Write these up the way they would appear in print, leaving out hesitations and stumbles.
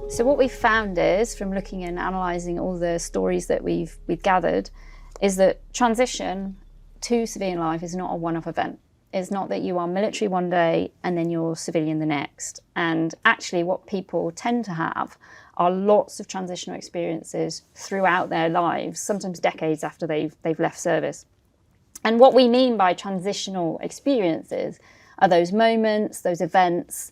So what we've found is, from looking and analysing all the stories that we've gathered, is that transition to civilian life is not a one-off event. It's not that you are military one day and then you're civilian the next. And actually what people tend to have are lots of transitional experiences throughout their lives, sometimes decades after they've left service. And what we mean by transitional experiences are those moments, those events,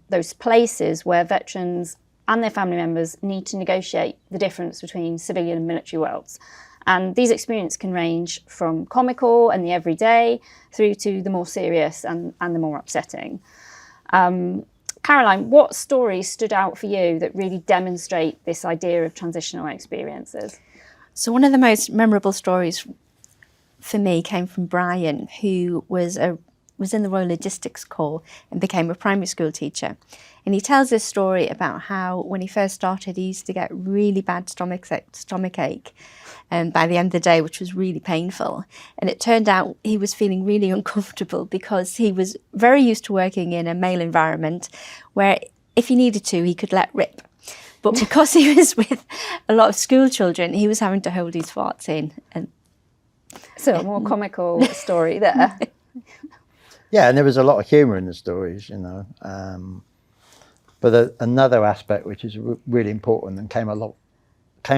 those places where veterans and their family members need to negotiate the difference between civilian and military worlds. And these experiences can range from comical and the everyday through to the more serious and the more upsetting. Caroline, what stories stood out for you that really demonstrate this idea of transitional experiences? So one of the most memorable stories for me came from Brian, who was in the Royal Logistics Corps and became a primary school teacher. And he tells this story about how when he first started, he used to get really bad stomach ache by the end of the day, which was really painful. And it turned out he was feeling really uncomfortable because he was very used to working in a male environment where if he needed to, he could let rip. But because he was with a lot of school children, he was having to hold his farts in. And so a more comical story there. Yeah, and there was a lot of humour in the stories, you know. But another aspect which is really important and came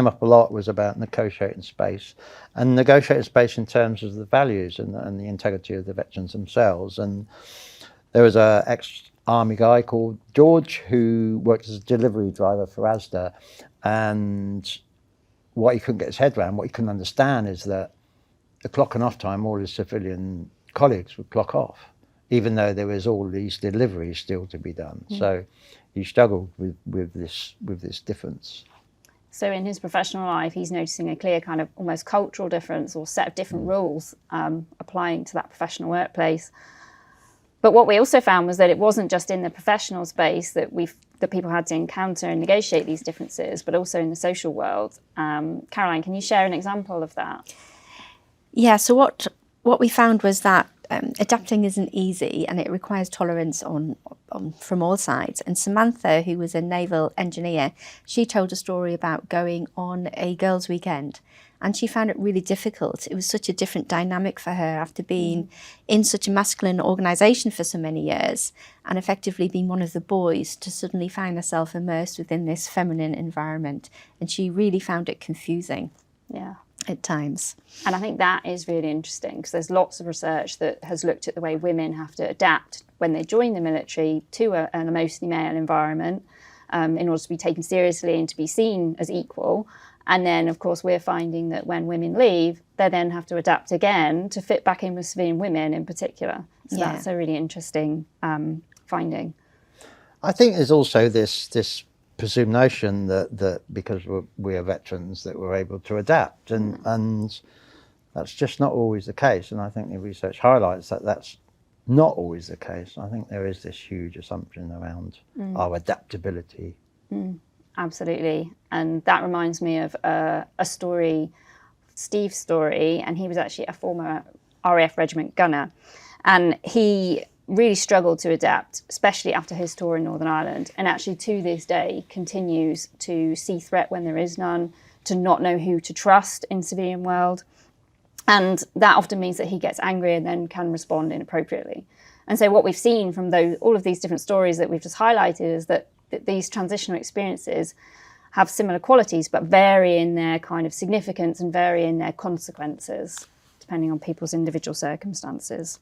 up a lot was about negotiating space, and negotiating space in terms of the values and the integrity of the veterans themselves. And there was a ex-army guy called George who worked as a delivery driver for Asda, and what he couldn't get his head around, what he couldn't understand, is that at clock and off time, all his civilian colleagues would clock off, even though there was all these deliveries still to be done. So he struggled with this difference. So in his professional life, he's noticing a clear kind of almost cultural difference or set of different rules applying to that professional workplace. But what we also found was that it wasn't just in the professional space that people had to encounter and negotiate these differences, but also in the social world. Caroline, can you share an example of that? Yeah, so what we found was that adapting isn't easy and it requires tolerance from all sides. And Samantha, who was a naval engineer, she told a story about going on a girls' weekend, and she found it really difficult. It was such a different dynamic for her after being in such a masculine organisation for so many years and effectively being one of the boys, to suddenly find herself immersed within this feminine environment. And she really found it confusing. Yeah. At times. And I think that is really interesting, because there's lots of research that has looked at the way women have to adapt when they join the military to a mostly male environment in order to be taken seriously and to be seen as equal. And then, of course, we're finding that when women leave, they then have to adapt again to fit back in with civilian women in particular. So that's a really interesting finding. I think there's also this presumed notion that because we are veterans that we're able to adapt, and that's just not always the case. And I think the research highlights that that's not always the case. I think there is this huge assumption around our adaptability. Absolutely. And that reminds me of a story, Steve's story, and he was actually a former RAF regiment gunner, and he really struggled to adapt, especially after his tour in Northern Ireland, and actually to this day continues to see threat when there is none, to not know who to trust in civilian world. And that often means that he gets angry and then can respond inappropriately. And so what we've seen from all of these different stories that we've just highlighted is that these transitional experiences have similar qualities, but vary in their kind of significance and vary in their consequences, depending on people's individual circumstances.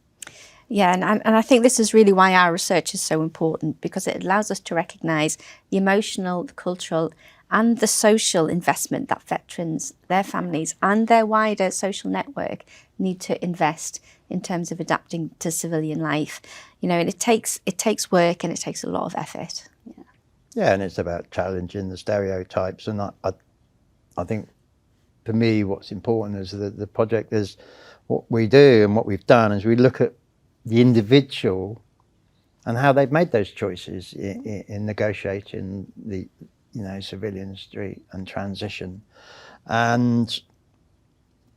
Yeah, and I think this is really why our research is so important, because it allows us to recognise the emotional, the cultural and the social investment that veterans, their families and their wider social network need to invest in terms of adapting to civilian life. You know, and it takes work and it takes a lot of effort. Yeah, and it's about challenging the stereotypes. And I think for me what's important is that the project is what we do, and what we've done is we look at the individual and how they've made those choices in negotiating the civilian street and transition, and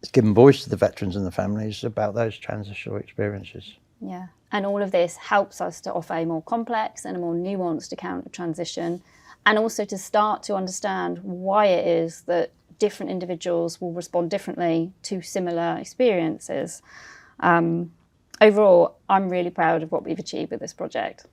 it's given voice to the veterans and the families about those transitional experiences. Yeah, and all of this helps us to offer a more complex and a more nuanced account of transition, and also to start to understand why it is that different individuals will respond differently to similar experiences. Overall, I'm really proud of what we've achieved with this project.